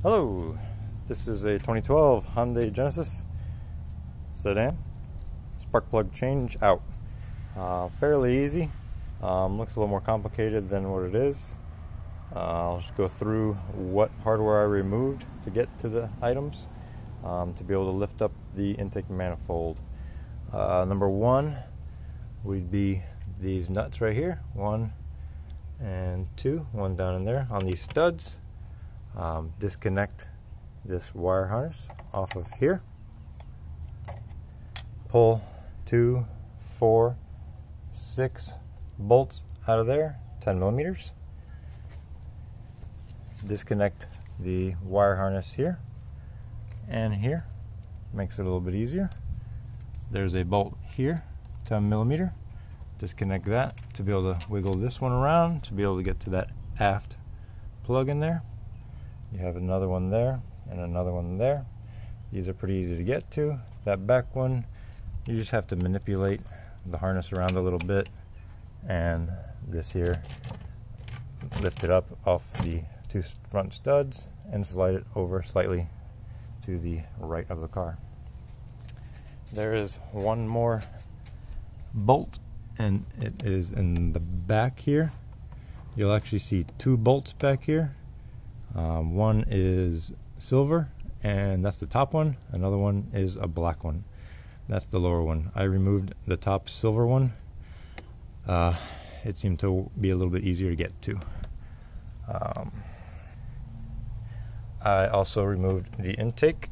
Hello, this is a 2012 Hyundai Genesis Sedan. Spark plug change out. Fairly easy. Looks a little more complicated than what it is. I'll just go through what hardware I removed to get to the items to be able to lift up the intake manifold. Number one would be these nuts right here, 1 and 2, one down in there on these studs. Disconnect this wire harness off of here, pull 2, 4, 6 bolts out of there, 10 millimeters. Disconnect the wire harness here and here, makes it a little bit easier. There's a bolt here, 10 millimeter. Disconnect that to be able to wiggle this one around to be able to get to that aft plug in there. You have another one there and another one there. These are pretty easy to get to. That back one, you just have to manipulate the harness around a little bit, and this here, lift it up off the 2 front studs and slide it over slightly to the right of the car. There is one more bolt, and it is in the back here. You'll actually see 2 bolts back here. One is silver, and that's the top one. Another one is a black one. That's the lower one. I removed the top silver one. It seemed to be a little bit easier to get to. I also removed the intake.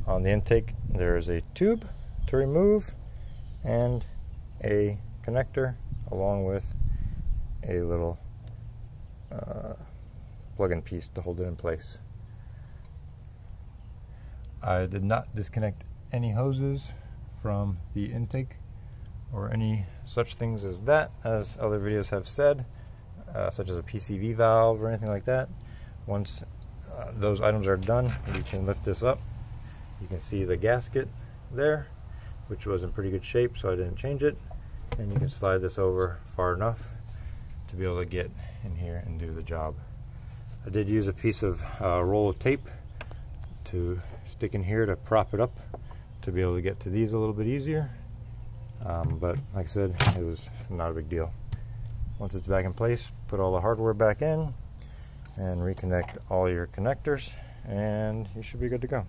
On the intake, there is a tube to remove and a connector along with a little plug-in piece to hold it in place. I did not disconnect any hoses from the intake or any such things as that, as other videos have said, such as a PCV valve or anything like that. Once those items are done, you can lift this up. You can see the gasket there, which was in pretty good shape, so I didn't change it. And you can slide this over far enough to be able to get in here and do the job. I did use a piece of roll of tape to stick in here to prop it up to be able to get to these a little bit easier. But like I said, it was not a big deal. Once it's back in place, put all the hardware back in and reconnect all your connectors, and you should be good to go.